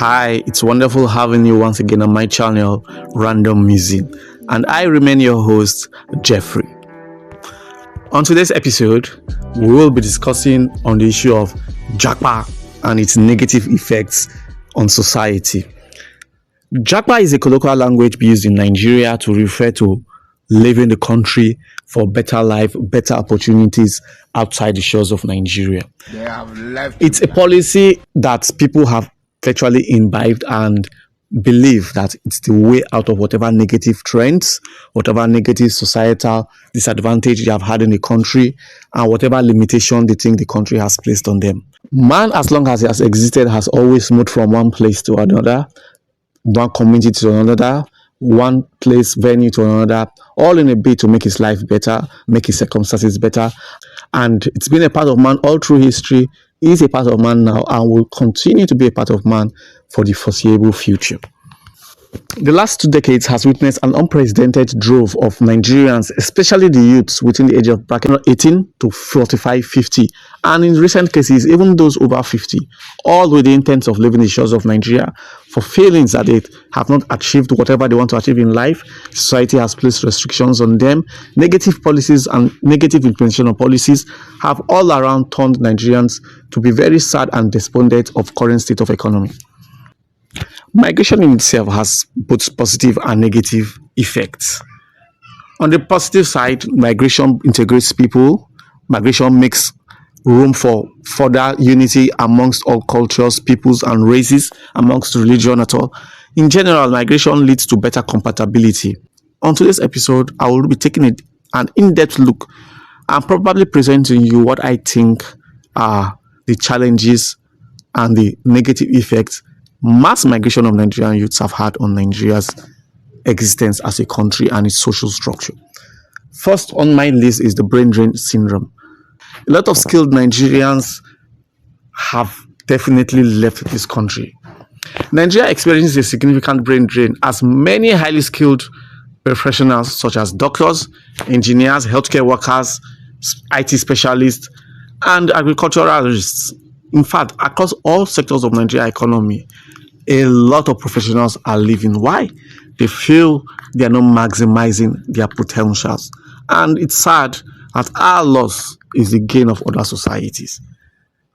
Hi, it's wonderful having you once again on my channel, Random Music, and I remain your host, Jeffrey. On today's episode, we will be discussing on the issue of JAPA and its negative effects on society. JAPA is a colloquial language used in Nigeria to refer to living the country for better life, better opportunities outside the shores of Nigeria. It's a policy that people have virtually imbibed and believe that it's the way out of whatever negative trends, whatever negative societal disadvantage they have had in the country, and whatever limitation they think the country has placed on them. Man, as long as he has existed, has always moved from one place to another, one community to another, one place, venue to another, all in a bid to make his life better, make his circumstances better. And it's been a part of man all through history, is a part of man now, and will continue to be a part of man for the foreseeable future. The last 2 decades has witnessed an unprecedented drove of Nigerians, especially the youths within the age of bracket 18 to 45, 50, and in recent cases, even those over 50, all with the intent of leaving the shores of Nigeria for feelings that they have not achieved whatever they want to achieve in life. Society has placed restrictions on them. Negative policies and negative implementation of policies have all around turned Nigerians to be very sad and despondent of current state of economy. Migration in itself has both positive and negative effects. On the positive side, migration integrates people. Migration makes room for further unity amongst all cultures, peoples, and races, amongst religion at all. In general, migration leads to better compatibility. On today's episode, I will be taking an in-depth look and probably presenting you what I think are the challenges and the negative effects mass migration of Nigerian youths have had on Nigeria's existence as a country and its social structure. First on my list is the brain drain syndrome. A lot of skilled Nigerians have definitely left this country. Nigeria experiences a significant brain drain as many highly skilled professionals such as doctors, engineers, healthcare workers, IT specialists, and agriculturalists. In fact, across all sectors of Nigeria economy, a lot of professionals are leaving. Why? They feel they are not maximizing their potentials. And it's sad that our loss is the gain of other societies.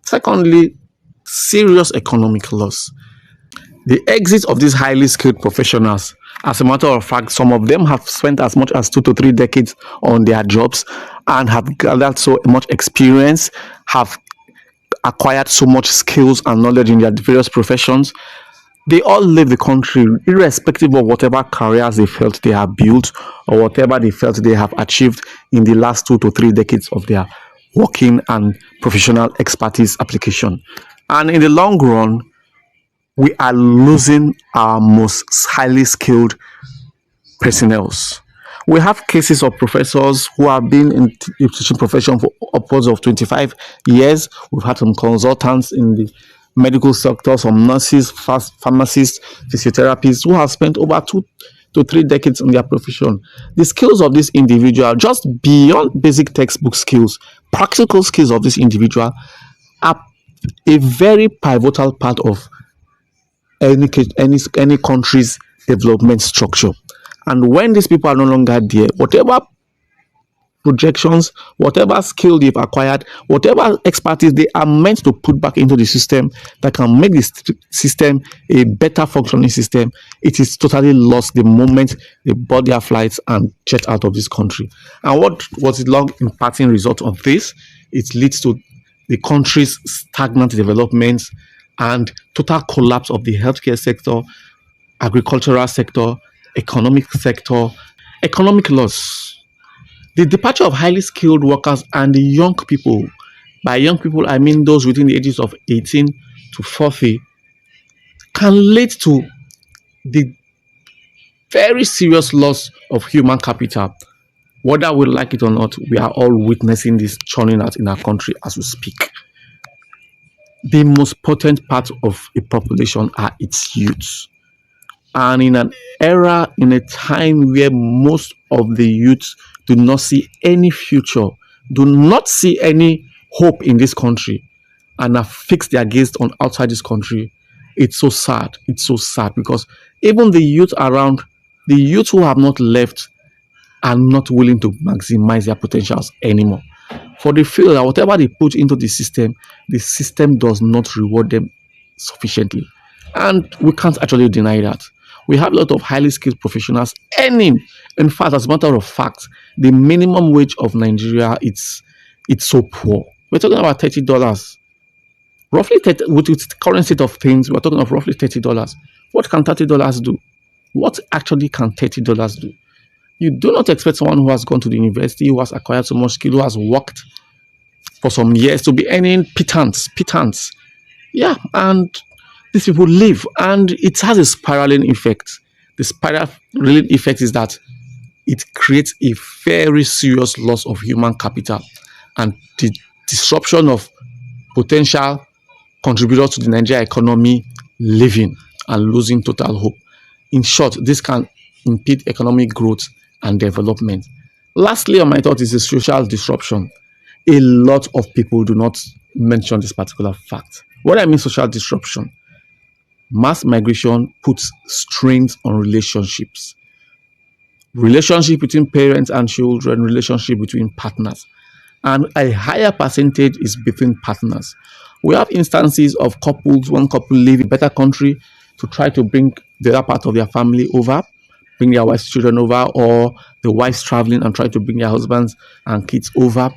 Secondly, serious economic loss. The exit of these highly skilled professionals, as a matter of fact, some of them have spent as much as 2 to 3 decades on their jobs and have gathered so much experience, have acquired so much skills and knowledge in their various professions. They all leave the country irrespective of whatever careers they felt they have built or whatever they felt they have achieved in the last 2 to 3 decades of their working and professional expertise application. And in the long run, we are losing our most highly skilled personnel. We have cases of professors who have been in the teaching profession for upwards of 25 years. We've had some consultants in the medical sector, some nurses, pharmacists, physiotherapists who have spent over 2 to 3 decades in their profession. The skills of this individual, just beyond basic textbook skills, practical skills of this individual are a very pivotal part of any country's development structure. And when these people are no longer there, whatever projections, whatever skill they've acquired, whatever expertise they are meant to put back into the system that can make this system a better functioning system, it is totally lost the moment they board their flights and jet out of this country. And what was the long impacting result of this? It leads to the country's stagnant development and total collapse of the healthcare sector, agricultural sector, economic sector, economic loss. The departure of highly skilled workers and the young people, by young people I mean those within the ages of 18 to 40, can lead to the very serious loss of human capital. Whether we like it or not, we are all witnessing this churning out in our country as we speak. The most potent part of a population are its youths. And in an era, in a time where most of the youths do not see any future, do not see any hope in this country, and have fixed their gaze on outside this country, It's so sad. It's so sad because even the youth around, the youth who have not left are not willing to maximize their potentials anymore. For they feel that whatever they put into the system does not reward them sufficiently. And we can't actually deny that. We have a lot of highly skilled professionals earning. In fact, as a matter of fact, the minimum wage of Nigeria it's so poor. We're talking about $30. Roughly 30, with the current state of things, we're talking of roughly $30. What can $30 do? What actually can $30 do? You do not expect someone who has gone to the university, who has acquired so much skill, who has worked for some years to be earning pittance. Yeah, and these people live, and it has a spiraling effect. The spiraling effect is that it creates a very serious loss of human capital and the disruption of potential contributors to the Nigerian economy living and losing total hope. In short, this can impede economic growth and development. Lastly, on my thought is the social disruption. A lot of people do not mention this particular fact. What I mean social disruption, mass migration puts strains on relationships. Relationship between parents and children, relationship between partners, and a higher percentage is between partners. We have instances of couples, one couple leave a better country to try to bring the other part of their family over, bring their wife's children over, or the wife's traveling and try to bring their husbands and kids over.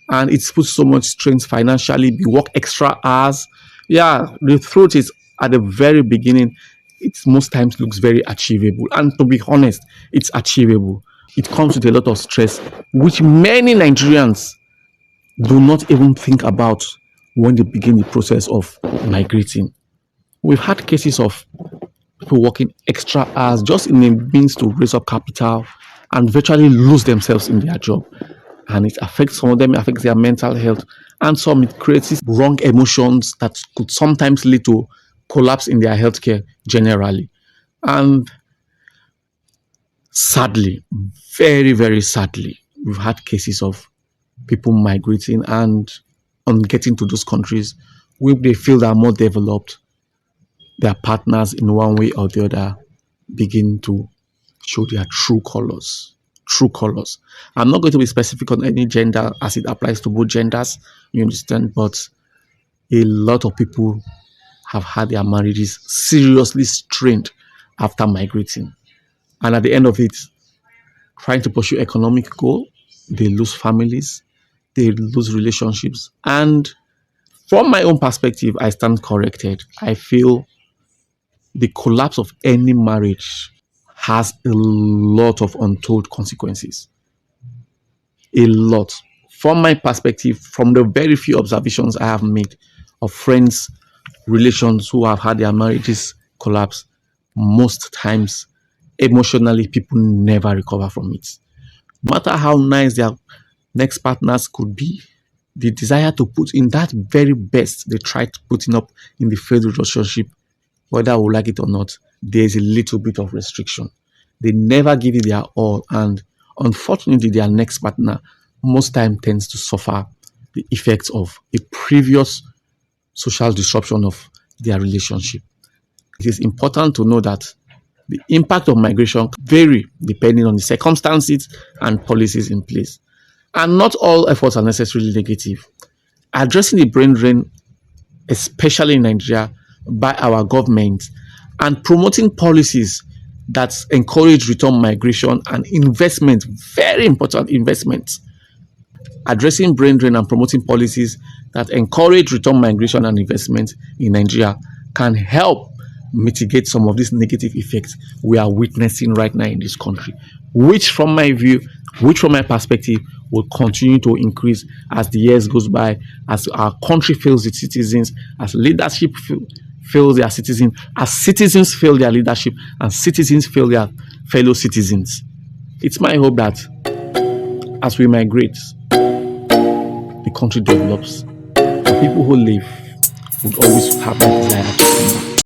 And it's put so much strains financially, we work extra hours. Yeah, the truth is at the very beginning, it most times looks very achievable. And to be honest, it's achievable. It comes with a lot of stress, which many Nigerians do not even think about when they begin the process of migrating. We've had cases of people working extra hours just in a means to raise up capital and virtually lose themselves in their job. And it affects some of them, it affects their mental health, and some it creates wrong emotions that could sometimes lead to collapse in their healthcare generally. And sadly, very, very sadly, we've had cases of people migrating and on getting to those countries where they feel they are more developed, their partners in one way or the other begin to show their true colors. True colors. I'm not going to be specific on any gender as it applies to both genders, you understand, but a lot of people have had their marriages seriously strained after migrating. And at the end of it, trying to pursue economic goal, they lose families, they lose relationships. And from my own perspective, I stand corrected. I feel the collapse of any marriage has a lot of untold consequences. A lot. From my perspective, from the very few observations I have made of friends, relations who have had their marriages collapse, most times emotionally people never recover from it. No matter how nice their next partners could be, the desire to put in that very best they tried putting up in the failed relationship, whether we like it or not, there is a little bit of restriction. They never give it their all, and unfortunately, their next partner most time tends to suffer the effects of a previous social disruption of their relationship. It is important to know that the impact of migration vary depending on the circumstances and policies in place. And not all efforts are necessarily negative. Addressing the brain drain, especially in Nigeria, by our government and promoting policies that encourage return migration and investment, very important investment. Addressing brain drain and promoting policies that encourage return migration and investment in Nigeria can help mitigate some of these negative effects we are witnessing right now in this country, which from my view, which from my perspective, will continue to increase as the years goes by, as our country fails its citizens, as leadership fails their citizens, as citizens fail their leadership, and citizens fail their fellow citizens. It's my hope that as we migrate, the country develops, and people who live would always have that desire to come back.